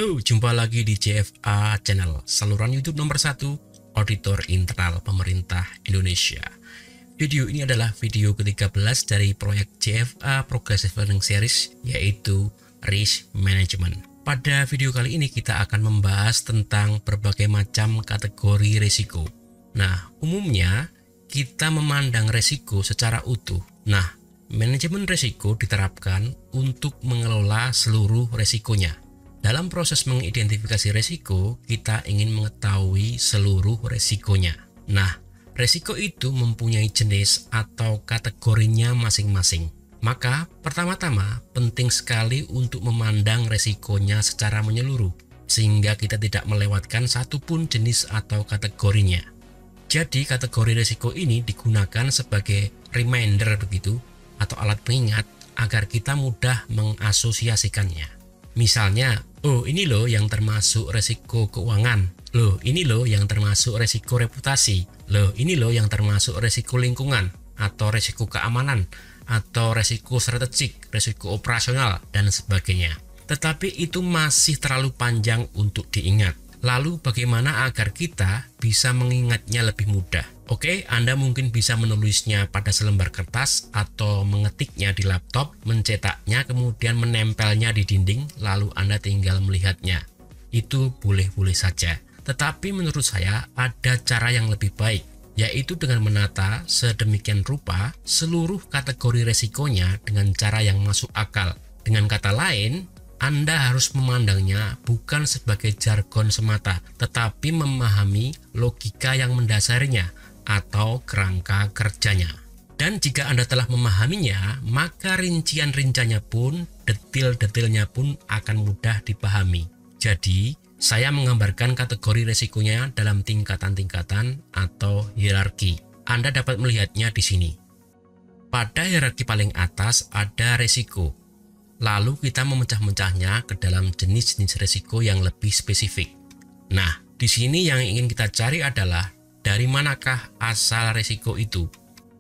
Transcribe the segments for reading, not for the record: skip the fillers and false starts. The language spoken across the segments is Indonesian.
Halo, jumpa lagi di CFA Channel, saluran YouTube nomor 1 Auditor Internal Pemerintah Indonesia. Video ini adalah video ke-13 dari proyek CFA Progressive Learning Series, yaitu Risk Management. Pada video kali ini kita akan membahas tentang berbagai macam kategori risiko. Nah, umumnya kita memandang risiko secara utuh. Nah, manajemen risiko diterapkan untuk mengelola seluruh risikonya. Dalam proses mengidentifikasi risiko, kita ingin mengetahui seluruh risikonya. Nah, risiko itu mempunyai jenis atau kategorinya masing-masing. Maka, pertama-tama penting sekali untuk memandang risikonya secara menyeluruh, sehingga kita tidak melewatkan satupun jenis atau kategorinya. Jadi, kategori risiko ini digunakan sebagai reminder begitu, atau alat pengingat agar kita mudah mengasosiasikannya. Misalnya, oh ini loh yang termasuk resiko keuangan, loh ini loh yang termasuk resiko reputasi, loh ini loh yang termasuk resiko lingkungan, atau resiko keamanan, atau resiko strategik, resiko operasional, dan sebagainya. Tetapi itu masih terlalu panjang untuk diingat. Lalu bagaimana agar kita bisa mengingatnya lebih mudah? Oke, Anda mungkin bisa menulisnya pada selembar kertas atau mengetiknya di laptop, mencetaknya, kemudian menempelnya di dinding, lalu Anda tinggal melihatnya. Itu boleh-boleh saja. Tetapi menurut saya ada cara yang lebih baik, yaitu dengan menata sedemikian rupa seluruh kategori resikonya dengan cara yang masuk akal. Dengan kata lain, Anda harus memandangnya bukan sebagai jargon semata, tetapi memahami logika yang mendasarinya atau kerangka kerjanya. Dan jika Anda telah memahaminya, maka rincian-rinciannya pun, detail-detailnya pun akan mudah dipahami. Jadi, saya menggambarkan kategori risikonya dalam tingkatan-tingkatan atau hierarki. Anda dapat melihatnya di sini. Pada hierarki paling atas ada risiko. Lalu kita memecah-mecahnya ke dalam jenis-jenis risiko yang lebih spesifik. Nah, di sini yang ingin kita cari adalah dari manakah asal risiko itu.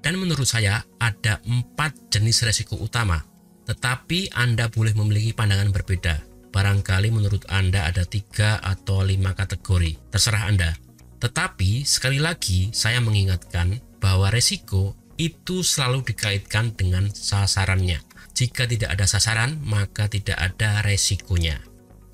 Dan menurut saya ada 4 jenis risiko utama. Tetapi Anda boleh memiliki pandangan berbeda. Barangkali menurut Anda ada 3 atau 5 kategori. Terserah Anda. Tetapi sekali lagi saya mengingatkan bahwa risiko itu selalu dikaitkan dengan sasarannya. Jika tidak ada sasaran, maka tidak ada resikonya.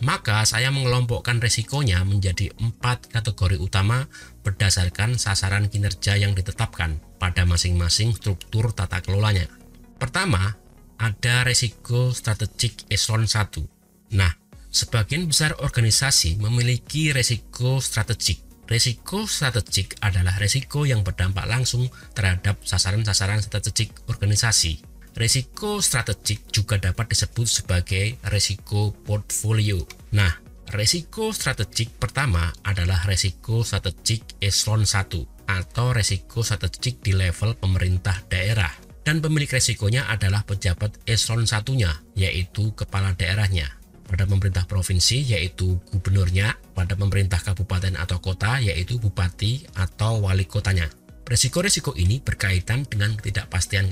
Maka saya mengelompokkan resikonya menjadi 4 kategori utama berdasarkan sasaran kinerja yang ditetapkan pada masing-masing struktur tata kelolanya. Pertama, ada resiko strategik eselon 1. Nah, sebagian besar organisasi memiliki resiko strategik. Resiko strategik adalah resiko yang berdampak langsung terhadap sasaran-sasaran strategik organisasi. Risiko strategik juga dapat disebut sebagai risiko portfolio. Nah, risiko strategik pertama adalah risiko strategik eselon 1 atau risiko strategik di level pemerintah daerah. Dan pemilik risikonya adalah pejabat eselon 1-nya, yaitu kepala daerahnya. Pada pemerintah provinsi, yaitu gubernurnya. Pada pemerintah kabupaten atau kota, yaitu bupati atau wali kotanya. Risiko-risiko ini berkaitan dengan ketidakpastian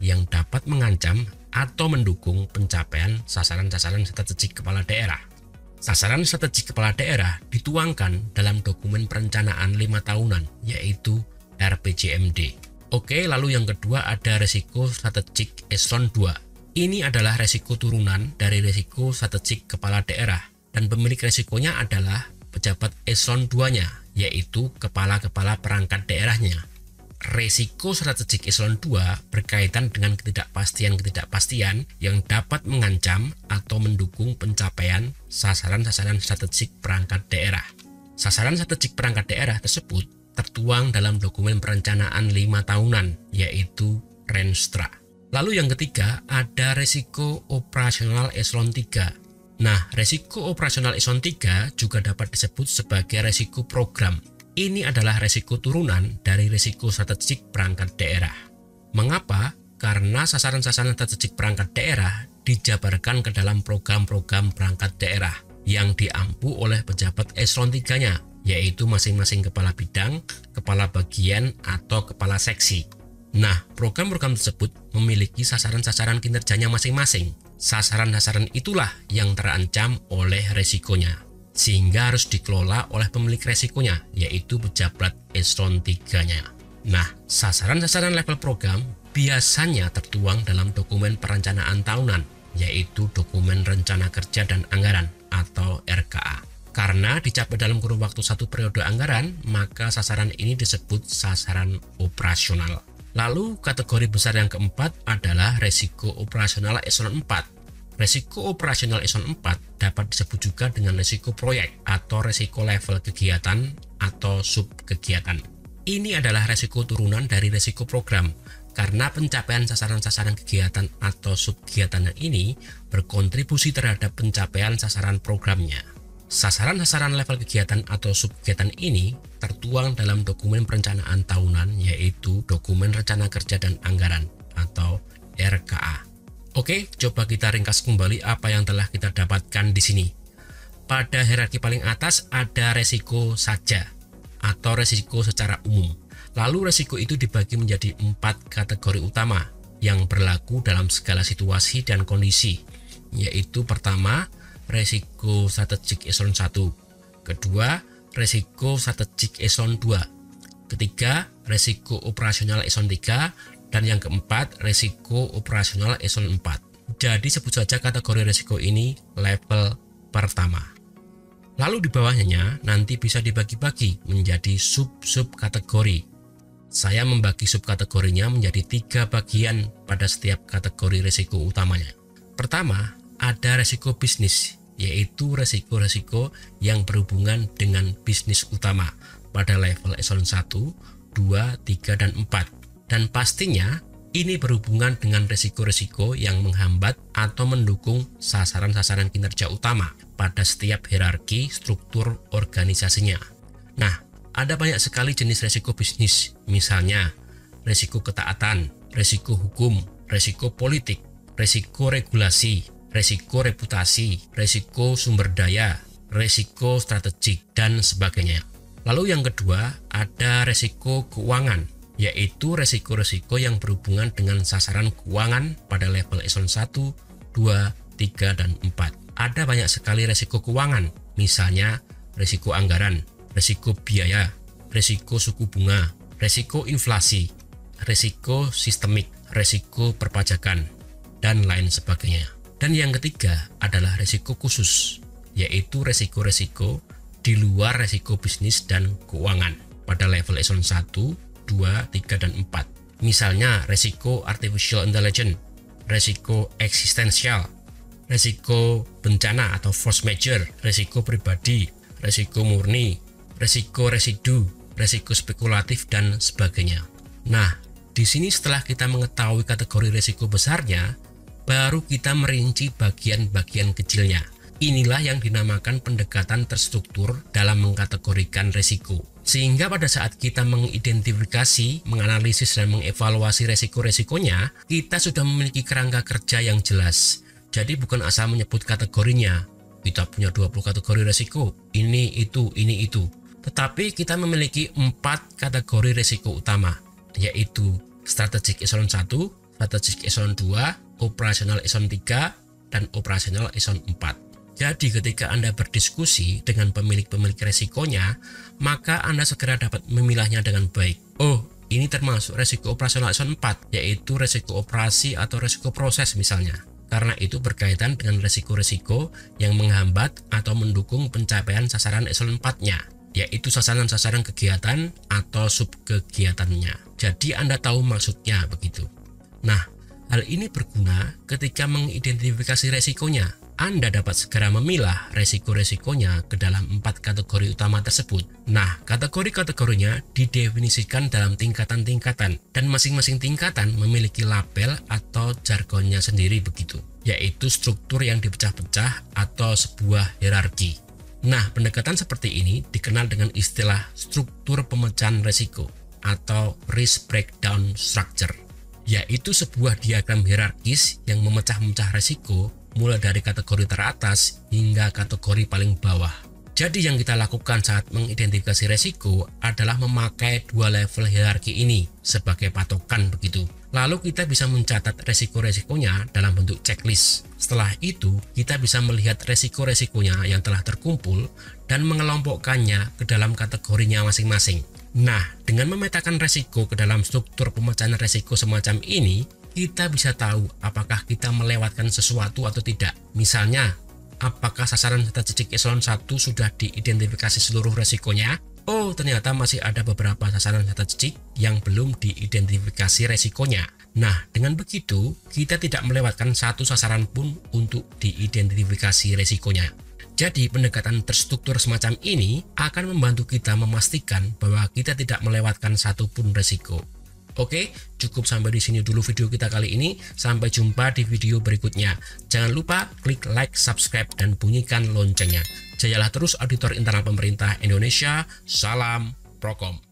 yang dapat mengancam atau mendukung pencapaian sasaran-sasaran strategik kepala daerah. Sasaran strategik kepala daerah dituangkan dalam dokumen perencanaan 5 tahunan, yaitu RPJMD. Oke, lalu yang kedua ada risiko strategik eselon 2. Ini adalah risiko turunan dari risiko strategik kepala daerah, dan pemilik risikonya adalah pejabat eselon 2-nya, yaitu kepala-kepala perangkat daerahnya. Risiko strategik eselon 2 berkaitan dengan ketidakpastian yang dapat mengancam atau mendukung pencapaian sasaran-sasaran strategik perangkat daerah. Sasaran strategik perangkat daerah tersebut tertuang dalam dokumen perencanaan 5 tahunan, yaitu Renstra. Lalu yang ketiga ada risiko operasional eselon 3. Nah, risiko operasional eselon 3 juga dapat disebut sebagai risiko program. Ini adalah risiko turunan dari risiko strategik perangkat daerah. Mengapa? Karena sasaran-sasaran strategik perangkat daerah dijabarkan ke dalam program-program perangkat daerah yang diampu oleh pejabat eselon 3-nya, yaitu masing-masing kepala bidang, kepala bagian, atau kepala seksi. Nah, program-program tersebut memiliki sasaran-sasaran kinerjanya masing-masing. Sasaran-sasaran itulah yang terancam oleh resikonya, sehingga harus dikelola oleh pemilik resikonya, yaitu pejabat eselon 3-nya. Nah, sasaran-sasaran level program biasanya tertuang dalam dokumen perencanaan tahunan, yaitu dokumen rencana kerja dan anggaran atau RKA. Karena dicapai dalam kurun waktu satu periode anggaran, maka sasaran ini disebut sasaran operasional. Lalu kategori besar yang keempat adalah resiko operasional eselon 4. Resiko operasional eselon 4 dapat disebut juga dengan resiko proyek atau resiko level kegiatan atau sub kegiatan. Ini adalah resiko turunan dari resiko program, karena pencapaian sasaran-sasaran kegiatan atau sub kegiatan ini berkontribusi terhadap pencapaian sasaran programnya. Sasaran-sasaran level kegiatan atau subkegiatan ini tertuang dalam dokumen perencanaan tahunan, yaitu dokumen rencana kerja dan anggaran atau RKA. Oke, coba kita ringkas kembali apa yang telah kita dapatkan di sini. Pada hierarki paling atas ada resiko saja atau resiko secara umum. Lalu resiko itu dibagi menjadi 4 kategori utama yang berlaku dalam segala situasi dan kondisi, yaitu pertama, resiko strategik eselon 1, kedua, resiko strategik eselon 2, ketiga, resiko operasional eselon 3, dan yang keempat, resiko operasional eselon 4. Jadi sebut saja kategori resiko ini level pertama. Lalu di bawahnya nanti bisa dibagi-bagi menjadi sub-sub kategori. Saya membagi subkategorinya menjadi 3 bagian pada setiap kategori resiko utamanya. Pertama, ada resiko bisnis, yaitu resiko-resiko yang berhubungan dengan bisnis utama pada level eselon 1, 2, 3, dan 4. Dan pastinya ini berhubungan dengan resiko-resiko yang menghambat atau mendukung sasaran-sasaran kinerja utama pada setiap hierarki struktur organisasinya. Nah, ada banyak sekali jenis resiko bisnis, misalnya resiko ketaatan, resiko hukum, resiko politik, resiko regulasi, resiko reputasi, resiko sumber daya, resiko strategik, dan sebagainya. Lalu yang kedua, ada resiko keuangan, yaitu resiko-resiko yang berhubungan dengan sasaran keuangan pada level eselon 1, 2, 3, dan 4. Ada banyak sekali resiko keuangan, misalnya resiko anggaran, resiko biaya, resiko suku bunga, resiko inflasi, resiko sistemik, resiko perpajakan, dan lain sebagainya. Dan yang ketiga adalah resiko khusus, yaitu resiko-resiko di luar resiko bisnis dan keuangan pada level eselon 1, 2, 3, dan 4. Misalnya resiko artificial intelligence, resiko eksistensial, resiko bencana atau force majeure, resiko pribadi, resiko murni, resiko residu, resiko spekulatif, dan sebagainya. Nah, di sini setelah kita mengetahui kategori resiko besarnya, baru kita merinci bagian-bagian kecilnya. Inilah yang dinamakan pendekatan terstruktur dalam mengkategorikan resiko. Sehingga pada saat kita mengidentifikasi, menganalisis, dan mengevaluasi resiko-resikonya, kita sudah memiliki kerangka kerja yang jelas. Jadi bukan asal menyebut kategorinya, kita punya 20 kategori resiko, ini, itu. Tetapi kita memiliki 4 kategori resiko utama, yaitu strategik eselon 1, strategik eselon 2, operasional eselon 3, dan operasional eselon 4. Jadi ketika Anda berdiskusi dengan pemilik-pemilik resikonya, maka Anda segera dapat memilahnya dengan baik. Oh, ini termasuk resiko operasional eselon 4, yaitu resiko operasi atau resiko proses misalnya. Karena itu berkaitan dengan resiko-resiko yang menghambat atau mendukung pencapaian sasaran eselon 4-nya, yaitu sasaran-sasaran kegiatan atau subkegiatannya. Jadi Anda tahu maksudnya begitu. Nah, hal ini berguna ketika mengidentifikasi resikonya. Anda dapat segera memilah resiko-resikonya ke dalam 4 kategori utama tersebut. Nah, kategori-kategorinya didefinisikan dalam tingkatan-tingkatan, dan masing-masing tingkatan memiliki label atau jargonnya sendiri begitu, yaitu struktur yang dipecah-pecah atau sebuah hierarki. Nah, pendekatan seperti ini dikenal dengan istilah struktur pemecahan resiko atau risk breakdown structure, yaitu sebuah diagram hierarkis yang memecah-mecah resiko mulai dari kategori teratas hingga kategori paling bawah. Jadi yang kita lakukan saat mengidentifikasi resiko adalah memakai 2 level hierarki ini sebagai patokan begitu. Lalu kita bisa mencatat resiko-resikonya dalam bentuk checklist. Setelah itu, kita bisa melihat resiko-resikonya yang telah terkumpul dan mengelompokkannya ke dalam kategorinya masing-masing. Nah, dengan memetakan resiko ke dalam struktur pemecahan resiko semacam ini, kita bisa tahu apakah kita melewatkan sesuatu atau tidak. Misalnya, apakah sasaran data cicik eselon 1 sudah diidentifikasi seluruh resikonya? Oh, ternyata masih ada beberapa sasaran data cicik yang belum diidentifikasi resikonya. Nah, dengan begitu, kita tidak melewatkan satu sasaran pun untuk diidentifikasi resikonya. Jadi, pendekatan terstruktur semacam ini akan membantu kita memastikan bahwa kita tidak melewatkan satupun resiko. Oke, cukup sampai di sini dulu video kita kali ini. Sampai jumpa di video berikutnya. Jangan lupa klik like, subscribe, dan bunyikan loncengnya. Jayalah terus auditor internal pemerintah Indonesia. Salam Prokom.